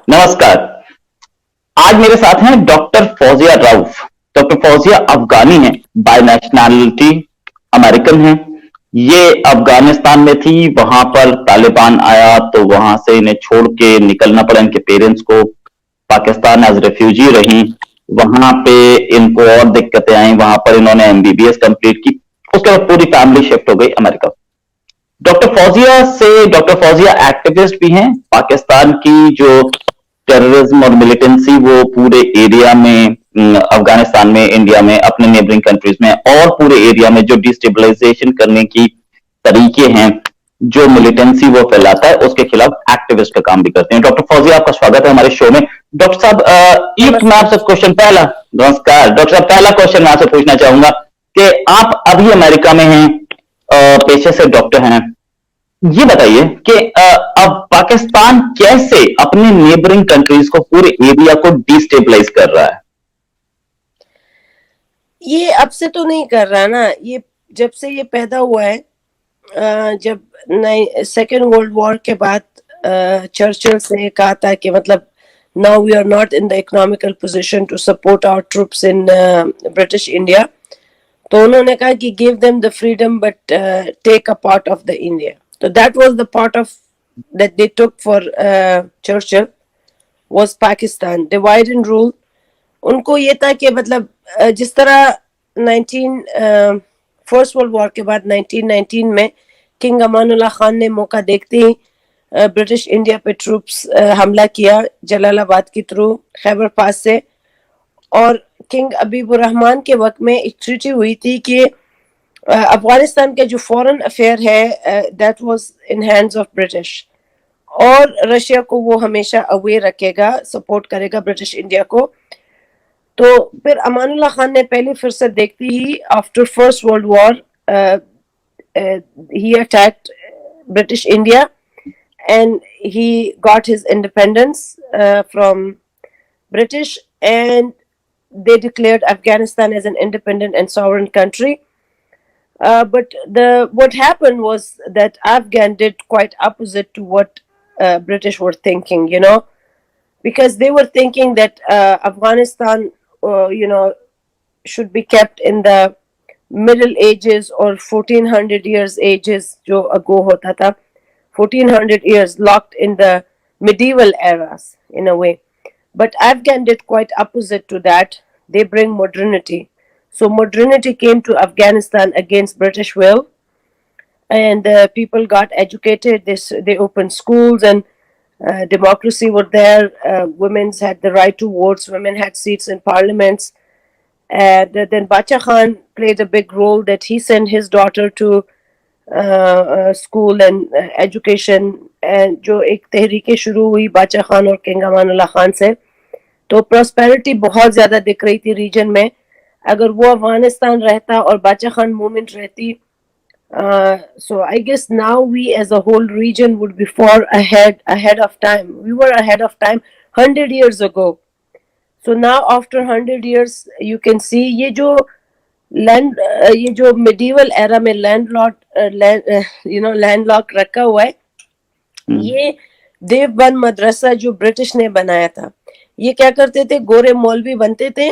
नमस्कार। आज मेरे साथ हैं डॉक्टर फौजिया राउफ। डॉक्टर फौजिया अफगानी हैं, बाय नेशनैलिटी अमेरिकन हैं। ये अफगानिस्तान में थी, वहां पर तालिबान आया तो वहां से इन्हें छोड़ के निकलना पड़ा इनके पेरेंट्स को। पाकिस्तान एज रेफ्यूजी रही, वहां पे इनको और दिक्कतें आई, वहां पर इन्होंने एमबीबीएस कंप्लीट की, उसके बाद पूरी फैमिली शिफ्ट हो गई अमेरिका। डॉक्टर फौजिया एक्टिविस्ट भी हैं। पाकिस्तान की जो टेररिज्म और मिलिटेंसी वो पूरे एरिया में, अफगानिस्तान में, इंडिया में, अपने नेबरिंग कंट्रीज में और पूरे एरिया में जो डिस्टेबलाइजेशन करने की तरीके हैं, जो मिलिटेंसी वो फैलाता है, उसके खिलाफ एक्टिविस्ट का काम भी करते हैं। डॉक्टर फौजिया, आपका स्वागत है हमारे शो में। डॉक्टर साहब, एक मैं आपसे क्वेश्चन पहला नमस्कार डॉक्टर साहब, पहला क्वेश्चन मैं आपसे पूछना चाहूंगा कि आप अभी अमेरिका में हैं, पेशे से डॉक्टर हैं। ये बताइए कि अब पाकिस्तान कैसे अपने नेबरिंग कंट्रीज को, पूरे एरिया को डिस्टेबलाइज कर रहा है? ये अब से तो नहीं कर रहा ना, ये जब से ये पैदा हुआ है, जब सेकेंड वर्ल्ड वॉर के बाद चर्चिल ने कहा था कि मतलब now we are not in the economical position to support our troops in British India, तो उन्होंने कहा कि give them the freedom but take a part of the India. So that was the part of that they took for Churchill was Pakistan. Divide and rule. उनको ये था कि मतलब जिस तरह फर्स्ट वर्ल्ड वॉर के बाद 1919 में किंग अमानुल्लाह खान ने मौका देखते ही ब्रिटिश इंडिया पे ट्रूप्स हमला किया जलालाबाद की थ्रू खैबर पास से, और किंग अबीबुर रहमान के वक्त में एक ट्रीटी हुई थी कि अफगानिस्तान के जो फॉरेन अफेयर है that was in hands of British, और रशिया को वो हमेशा अवेयर रखेगा, सपोर्ट करेगा ब्रिटिश इंडिया को. तो फिर अमानुल्लाह खान ने पहली फुर्सत देखती ही after first world war he attacked British India and he got his independence from British and they declared Afghanistan as an independent and sovereign country. But what happened was that Afghan did quite opposite to what British were thinking, you know, because they were thinking that Afghanistan, should be kept in the Middle Ages or 1400 years ages jo ago hota tha, 1400 years locked in the medieval eras in a way. But Afghan did quite opposite to that. They bring modernity. So modernity came to Afghanistan against British will, and people got educated. They opened schools and democracy were there. Women had the right to vote. Women had seats in parliaments. And then Bacha Khan played a big role that he sent his daughter to school and education. And जो एक तहरीकें शुरू हुई बाचा खान और king Amanullah Khan से, तो prosperity बहुत ज्यादा दिख रही थी रीजन में. अगर वो अफगानिस्तान रहता और बाचा खान मूवमेंट रहती, so I guess now we as a whole region would be far ahead of time. We were ahead of time 100 years ago. So now after 100 years you can see ये जो medieval era में landlock रखा हुआ है, ये देवबंद मदरसा जो British ने बनाया था. ये क्या करते थे, गोरे मौलवी बनते थे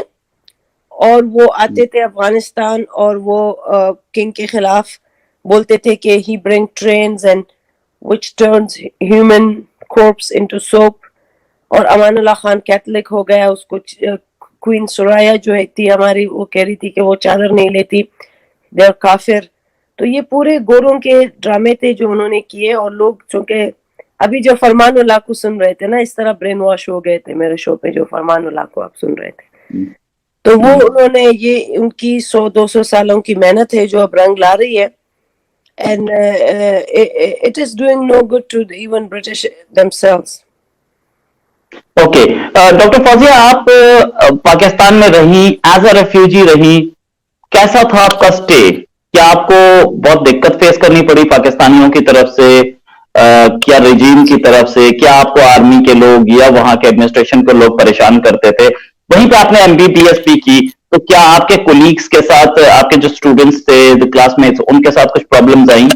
और वो आते थे अफगानिस्तान और वो किंग के खिलाफ बोलते थे कि he bring trains and which turns human corpse into soap. और अमानुल्लाह खान कैथलिक हो गया, उसको क्वीन सुराया जो थी हमारी, वो कह रही थी कि वो चादर नहीं लेती, देर काफिर. तो ये पूरे गोरों के ड्रामे थे जो उन्होंने किए, और लोग चूंकि अभी जो फरमानुल्लाह को सुन रहे थे ना, इस तरह ब्रेन वॉश हो गए थे मेरे शो पे जो फरमानुल्लाह को आप सुन रहे थे. तो वो उन्होंने ये उनकी 100-200 सालों की मेहनत है जो अब रंग ला रही है. And it is doing no good to even British themselves. Okay, doctor Fauzia, आप पाकिस्तान में रही, एज अ रेफ्यूजी रही, कैसा था आपका स्टे? क्या आपको बहुत दिक्कत फेस करनी पड़ी पाकिस्तानियों की तरफ से, क्या रिजीम की तरफ से? क्या आपको आर्मी के लोग या वहां के एडमिनिस्ट्रेशन के लोग परेशान करते थे? वहीं पे आपने एमबीबीएस भी की, तो क्या आपके कोलीग्स के साथ, आपके जो स्टूडेंट्स थे, जो क्लासमेट्स, उनके साथ कुछ प्रॉब्लम्स आई?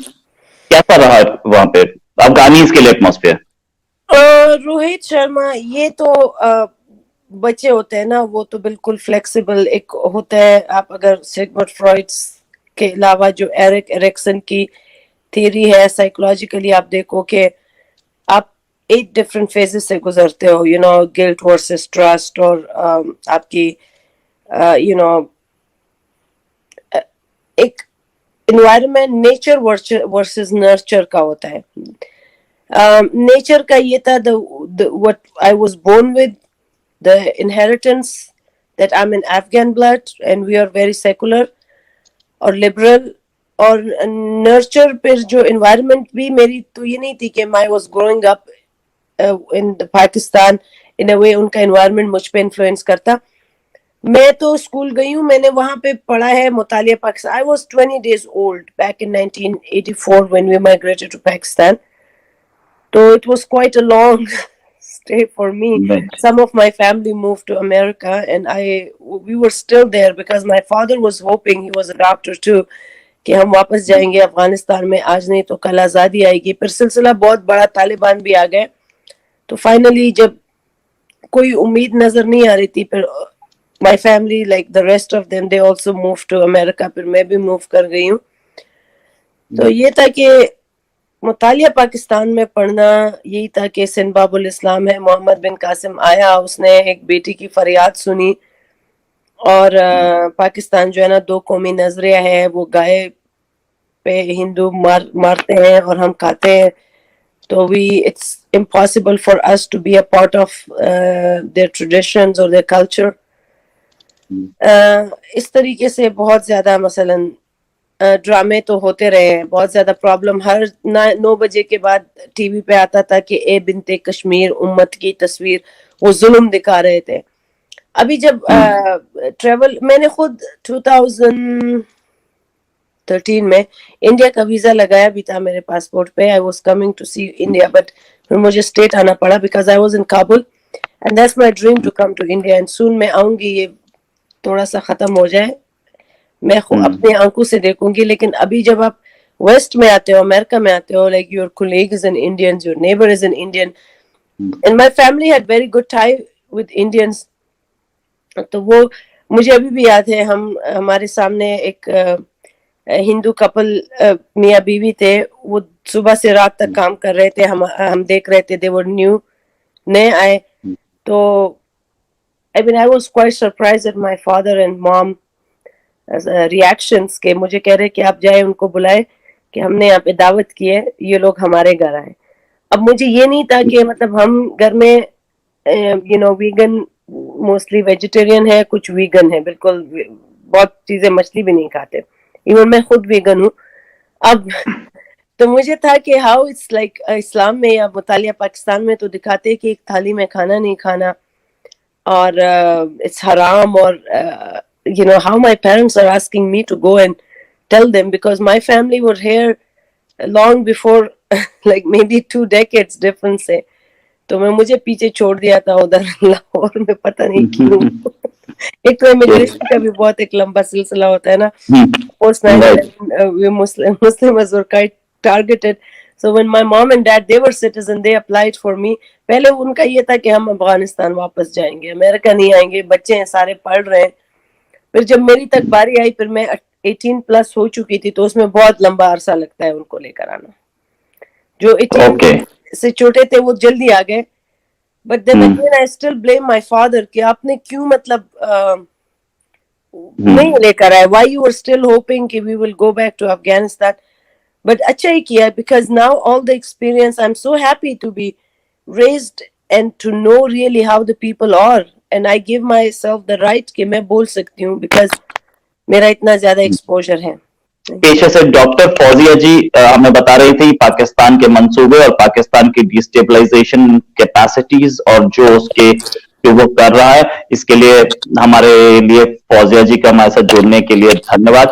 कैसा रहा वहां पे अफगानीज के लिए एटमॉस्फेयर? रोहित शर्मा ये तो बच्चे होते हैं ना, वो तो बिल्कुल फ्लेक्सिबल एक होता है. आप अगर सिगमंड फ्रॉइड्स के अलावा जो एरिक एरिक्सन की थ्योरी है साइकोलॉजिकली, आप देखो कि आप 8 डिफरेंट फेजेस से गुजरते हो, you know, guilt versus trust, और आपकी यू नो एक इन्वायरमेंट नेचर वर्सेस नर्चर का होता है. नेचर का ये था what I was born with, the inheritance that I'm in Afghan blood and we are very secular और liberal. और नर्चर पे जो environment भी मेरी तो ये नहीं थी कि I was growing up in Pakistan in a way उनका environment मुझ पे influence करता. मैं तो स्कूल गई हूँ, मैंने वहां पे पढ़ा है मुतालिया Pakistan. I was 20 days old back in 1984 when we migrated to Pakistan. So it was quite a long stay for me. Right. Some of my family moved to America and we were still there because my father was hoping, he was a doctor too, कि हम वापस जाएंगे अफगानिस्तान में, आज नहीं तो कल आज़ादी आएगी. फिर सिलसिला बहुत बड़ा, तालिबान भी आ गए. तो फाइनली जब कोई उम्मीद नजर नहीं आ रही थी, फिर my family, like the rest of them, they also moved to America. फिर मैं भी मूव कर गई हूँ. तो ये था कि मुतालिया पाकिस्तान में पढ़ना यही था कि सिंबाबुल इस्लाम है, मोहम्मद बिन कासिम आया, उसने एक बेटी की फरियाद सुनी, और पाकिस्तान जो है ना, दो कौमी नजरिया है, वो गाय पे हिंदू मारते हैं और हम खाते हैं. तो it's impossible for us to be a part of their traditions or their culture. इस तरीके से बहुत ज्यादा मसलन ड्रामे तो होते रहे हैं, बहुत ज्यादा प्रॉब्लम. हर 9 बजे के बाद टीवी पे आता था कि ए बिनते कश्मीर उम्मत की तस्वीर, वो जुल्म दिखा रहे थे. अभी जब ट्रेवल, मैंने खुद 2013 में इंडिया का वीजा लगाया भी था मेरे पासपोर्ट पे. I was coming to see India, but फिर मुझे स्टेट आना पड़ा because I was in Kabul and that's my dream to come to India. And soon मैं आऊंगी, ये थोड़ा सा खत्म हो जाए, मैं अपनी आंखों से देखूंगी. लेकिन अभी जब आप वेस्ट में आते हो, अमेरिका में आते हो, like your colleague is an Indian, your neighbour is an Indian, and my family had very good tie with Indians. तो वो मुझे अभी भी याद है, हमारे सामने एक हिंदू कपल मियाँ बीवी थे, वो सुबह से रात तक काम कर रहे थे, हम देख रहे थे. दे वर न्यू, नए आए. तो I mean, I was quite surprised at my father and mom reactions के मुझे कह रहे कि आप जाए, उनको बुलाए कि हमने यहाँ पे दावत की है, ये लोग हमारे घर आए. अब मुझे ये नहीं था कि मतलब हम घर में you know vegan, mostly vegetarian है, कुछ वीगन है, बिल्कुल बहुत चीजें, मछली भी नहीं खाते, इवन मैं खुद वीगन हूँ. अब तो मुझे था कि हाउ इट्स लाइक इस्लाम में या मुतालिया पाकिस्तान में तो दिखाते हैं कि एक थाली में खाना नहीं खाना और it's haram, or you know, how my parents are asking me to go and tell them, because my family were here long before like maybe 2 decades difference से. तो मुझे पीछे छोड़ दिया था उधर लाहौर में, पता नहीं क्यों. एक तो इमिग्रेशन का भी बहुत एक लंबा सिलसिला होता है ना. Post 9/11 Muslims were quite targeted. So when my mom and dad, they were citizen, they applied for me. पहले उनका ये था कि हम अफगानिस्तान वापस जाएंगे, अमेरिका नहीं आएंगे, बच्चे हैं सारे पढ़ रहे हैं. फिर जब मेरी तक बारी आई, फिर मैं 18 प्लस हो चुकी थी, तो उसमें बहुत लंबा अरसा लगता है उनको लेकर आना. जो 18 से छोटे थे वो जल्दी आ गए. But then again I still blame my father कि आपने क्यों मतलब नहीं लेकर आए. Why you are still hoping कि we will go back to Afghanistan. But अच्छा ही किया, because now all the experience, I'm so happy to be raised and to know really how the people are, and I give myself the right कि मैं बोल सकती हूँ because मेरा इतना ज्यादा exposure है. पेशे से डॉक्टर फौजिया जी हमें बता रही थी पाकिस्तान के मंसूबे और पाकिस्तान की डिस्टेबलाइजेशन कैपेसिटीज और जो उसके जो वो कर रहा है, इसके लिए हमारे लिए फौजिया जी का हमारे साथ जुड़ने के लिए धन्यवाद.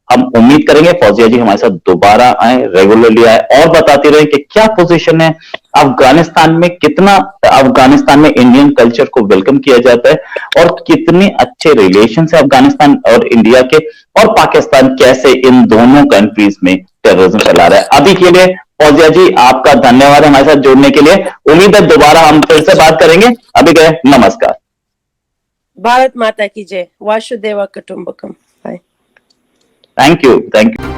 हम उम्मीद करेंगे फौजिया जी हमारे साथ दोबारा आए, रेगुलरली आए और बताते रहे कि क्या पोजीशन है अफगानिस्तान में, कितना अफगानिस्तान में इंडियन कल्चर को वेलकम किया जाता है और कितने अच्छे रिलेशन है अफगानिस्तान और इंडिया के, और पाकिस्तान कैसे इन दोनों कंट्रीज में टेररिज्म फैला रहा है. अभी के लिए फौजिया जी, आपका धन्यवाद हमारे साथ जुड़ने के लिए। उम्मीद है दोबारा हम फिर से बात करेंगे। अभी के नमस्कार। भारत माता की जय। वासुदेवा कुटुंबकम। बाय। Thank you.